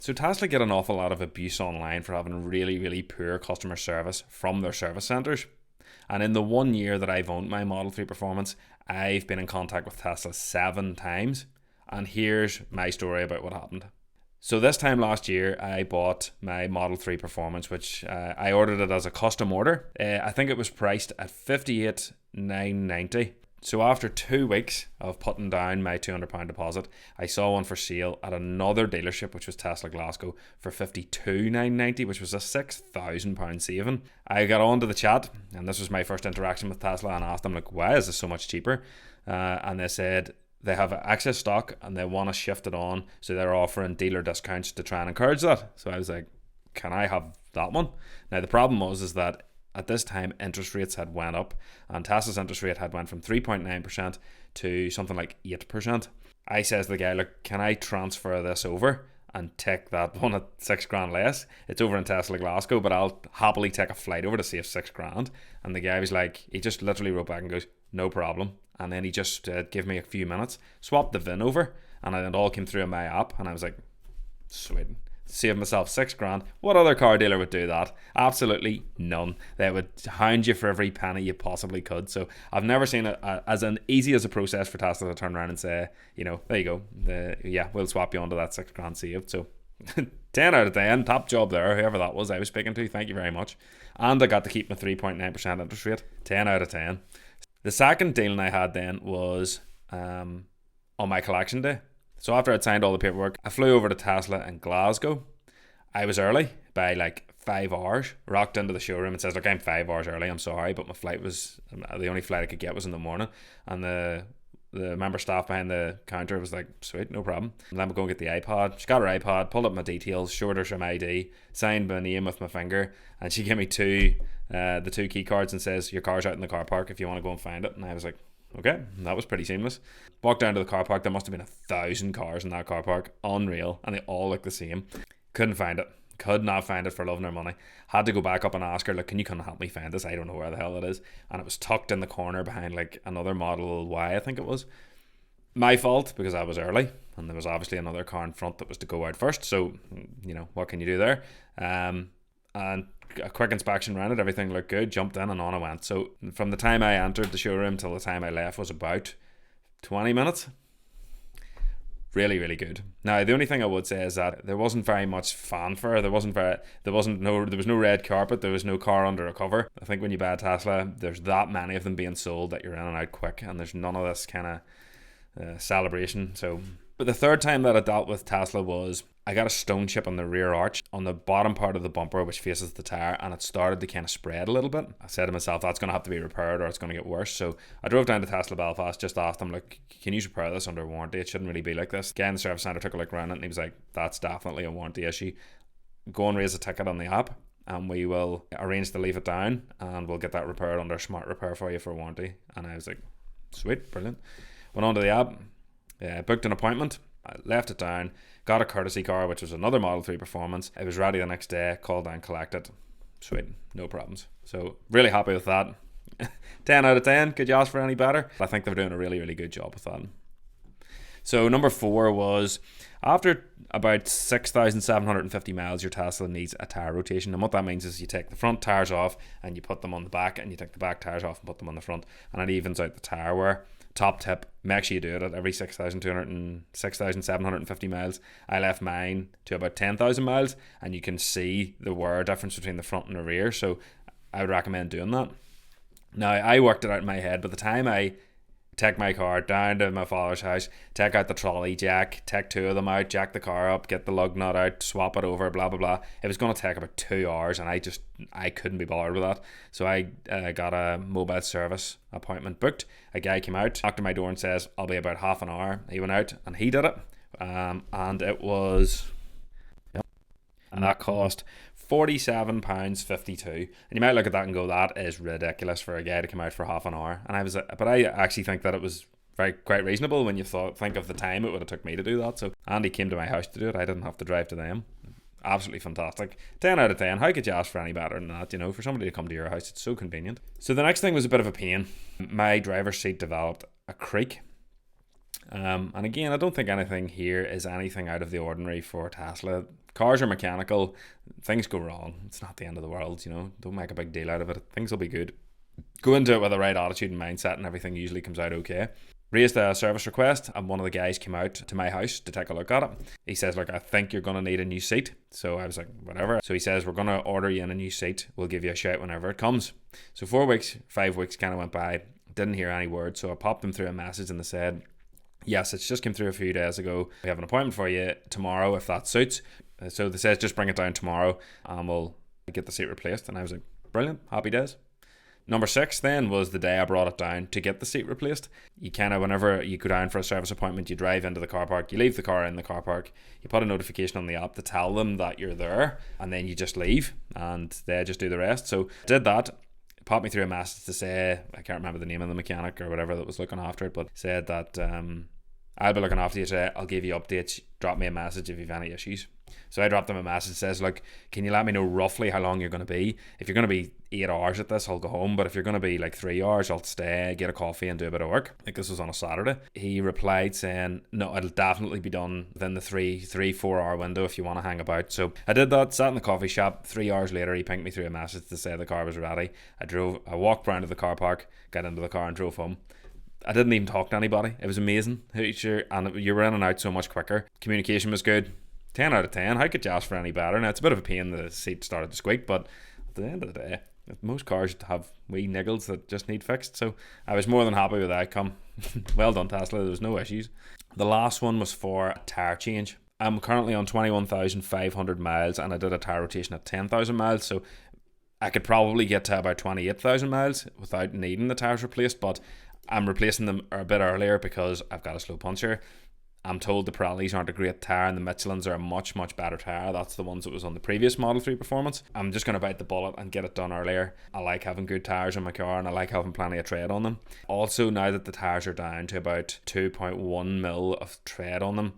So Tesla get an awful lot of abuse online for having really, really poor customer service from their service centres. And in the 1 year that I've owned my Model 3 Performance, I've been in contact with Tesla 7 times. And here's my story about what happened. So this time last year, I bought my Model 3 Performance, which I ordered it as a custom order. I think it was priced at $58,990. So after 2 weeks of putting down my £200 deposit, I saw one for sale at another dealership, which was Tesla Glasgow, for $52,990, which was a £6,000 saving. I got onto the chat, and this was my first interaction with Tesla, and asked them, like, why is this so much cheaper? And they said they have excess stock and they want to shift it on, so they're offering dealer discounts to try and encourage that. So I was like, can I have that one? Now the problem was that at this time interest rates had went up, and Tesla's interest rate had went from 3.9% to something like 8%. I says to the guy, look, can I transfer this over and take that one at $6,000 less? It's over in Tesla Glasgow, but I'll happily take a flight over to save $6,000. And the guy was like, he just literally wrote back and goes, no problem. And then he just gave me a few minutes, swapped the VIN over, and it all came through in my app. And I was like, sweet, save myself $6,000. What other car dealer would do that? Absolutely none. They would hound you for every penny you possibly could. So I've never seen it as an easy as a process for Tesla to turn around and say, you know, there you go, we'll swap you onto that $6,000 saved. So 10 out of 10, top job there, whoever that was I was speaking to, thank you very much. And I got to keep my 3.9% interest rate. 10 out of 10. The second deal I had then was on my collection day. So after I'd signed all the paperwork, I flew over to Tesla in Glasgow. I was early by like 5 hours, rocked into the showroom and says, look, I'm 5 hours early, I'm sorry, but my flight was, the only flight I could get was in the morning. And the member staff behind the counter was like, sweet, no problem. And then we go and get the iPod. She got her iPod, pulled up my details, showed her some ID, signed my name with my finger, and she gave me the 2 key cards and says, your car's out in the car park if you want to go and find it. And I was like, okay, and that was pretty seamless. Walked down to the car park. There must have been 1,000 cars in that car park. Unreal. And they all look the same. Couldn't find it. Could not find it for love nor money. Had to go back up and ask her, look, can you come help me find this? I don't know where the hell it is. And it was tucked in the corner behind like another Model Y, I think it was. My fault, because I was early, and there was obviously another car in front that was to go out first. So, you know, what can you do there? And a quick inspection around it, everything looked good, jumped in and on I went. So from the time I entered the showroom till the time I left was about 20 minutes. Really, really good. Now, the only thing I would say is that there wasn't very much fanfare. There was no red carpet. There was no car under a cover. I think when you buy a Tesla, there's that many of them being sold that you're in and out quick, and there's none of this kind of celebration. But the third time that I dealt with Tesla was I got a stone chip on the rear arch on the bottom part of the bumper which faces the tyre, and it started to kind of spread a little bit. I said to myself, that's going to have to be repaired or it's going to get worse. So I drove down to Tesla Belfast, just asked them, like, can you repair this under warranty? It shouldn't really be like this. Guy in the service centre took a look around it and he was like, that's definitely a warranty issue. Go and raise a ticket on the app and we will arrange to leave it down and we'll get that repaired under smart repair for you for warranty. And I was like, sweet, brilliant. Went on to the app, booked an appointment, I left it down, got a courtesy car, which was another Model 3 Performance. It was ready the next day, called down, collected. Sweet, no problems. So really happy with that. 10 out of 10, could you ask for any better? I think they're doing a really, really good job with that. So number 4 was, after about 6,750 miles, your Tesla needs a tyre rotation. And what that means is you take the front tyres off and you put them on the back, and you take the back tyres off and put them on the front, and it evens out the tyre wear. Top tip, make sure you do it at every 6,750 miles. I left mine to about 10,000 miles, and you can see the wear difference between the front and the rear. So I would recommend doing that. Now, I worked it out in my head. By the time I take my car down to my father's house, take out the trolley jack, take 2 of them out, jack the car up, get the lug nut out, swap it over, blah blah blah, it was going to take about 2 hours, and I couldn't be bothered with that. So I got a mobile service appointment booked. A guy came out, knocked on my door and says, I'll be about half an hour. He went out and he did it, and it was, and that cost £47.52. And you might look at that and go, that is ridiculous for a guy to come out for half an hour. And but I actually think that it was quite reasonable when you think of the time it would have took me to do that. So Andy came to my house to do it. I didn't have to drive to them. Absolutely fantastic. 10 out of 10. How could you ask for any better than that? You know, for somebody to come to your house, it's so convenient. So the next thing was a bit of a pain. My driver's seat developed a creak. And again, I don't think anything here is anything out of the ordinary for Tesla. Cars are mechanical, things go wrong. It's not the end of the world, Don't make a big deal out of it. Things will be good. Go into it with the right attitude and mindset, and everything usually comes out okay. Raised a service request, and one of the guys came out to my house to take a look at it. He says, look, I think you're going to need a new seat. So I was like, whatever. So he says, we're going to order you in a new seat. We'll give you a shout whenever it comes. So 4 weeks, 5 weeks kind of went by. Didn't hear any word. So I popped them through a message and they said, yes, it's just came through a few days ago. We have an appointment for you tomorrow if that suits. So they said, just bring it down tomorrow and we'll get the seat replaced. And I was like, brilliant, happy days. Number 6 then was the day I brought it down to get the seat replaced. You kind of, whenever you go down for a service appointment, you drive into the car park, you leave the car in the car park, you put a notification on the app to tell them that you're there, and then you just leave and they just do the rest. So I did that. It popped me through a message to say, I can't remember the name of the mechanic or whatever that was looking after it, but said that I'll be looking after you today. I'll give you updates. Drop me a message if you've any issues. So I dropped them a message, says, look, can you let me know roughly how long you're going to be? If you're going to be 8 hours at this, I'll go home. But if you're going to be like 3 hours, I'll stay, get a coffee and do a bit of work. I think this was on a Saturday. He replied saying, no, it'll definitely be done within the 4 hour window if you want to hang about. So I did that, sat in the coffee shop. 3 hours later, he pinged me through a message to say the car was ready. I walked round to the car park, got into the car and drove home. I didn't even talk to anybody. It was amazing. And you were in and out so much quicker. Communication was good. 10 out of 10. How could you ask for any better? Now, it's a bit of a pain the seat started to squeak, but at the end of the day, most cars have wee niggles that just need fixed. So I was more than happy with the outcome. Well done, Tesla. There was no issues. The last one was for a tyre change. I'm currently on 21,500 miles and I did a tyre rotation at 10,000 miles. So I could probably get to about 28,000 miles without needing the tyres replaced, but I'm replacing them a bit earlier because I've got a slow puncher. I'm told the Pirellis aren't a great tyre and the Michelins are a much, much better tyre. That's the ones that was on the previous Model 3 Performance. I'm just going to bite the bullet and get it done earlier. I like having good tyres in my car and I like having plenty of tread on them. Also, now that the tyres are down to about 2.1 mil of tread on them,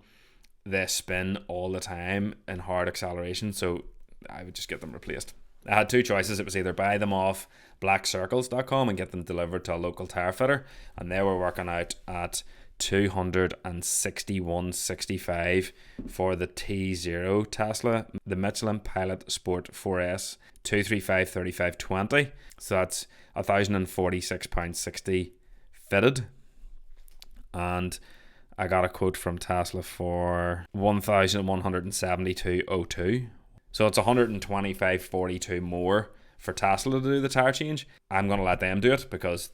they spin all the time in hard acceleration, so I would just get them replaced. I had 2 choices. It was either buy them off blackcircles.com and get them delivered to a local tyre fitter, and they were working out at 261.65 for the T0 Tesla, the Michelin Pilot Sport 4S, 235/35/20. So that's £1,046.60 fitted, and I got a quote from Tesla for 1,172.02. So it's 125.42 more for Tesla to do the tyre change. I'm going to let them do it because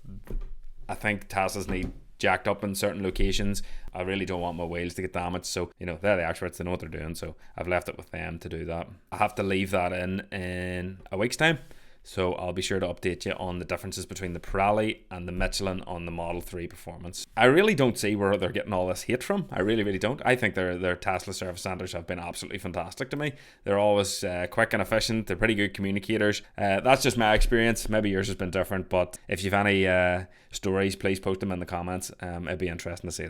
I think Teslas need jacked up in certain locations. I really don't want my wheels to get damaged, so they're the experts, they know what they're doing, so I've left it with them to do that. I have to leave that in a week's time, so I'll be sure to update you on the differences between the Pirelli and the Michelin on the Model 3 Performance. I really don't see where they're getting all this hate from. I really, really don't. I think their Tesla service centres have been absolutely fantastic to me. They're always quick and efficient. They're pretty good communicators. That's just my experience. Maybe yours has been different, but if you've any stories, please post them in the comments. It'd be interesting to see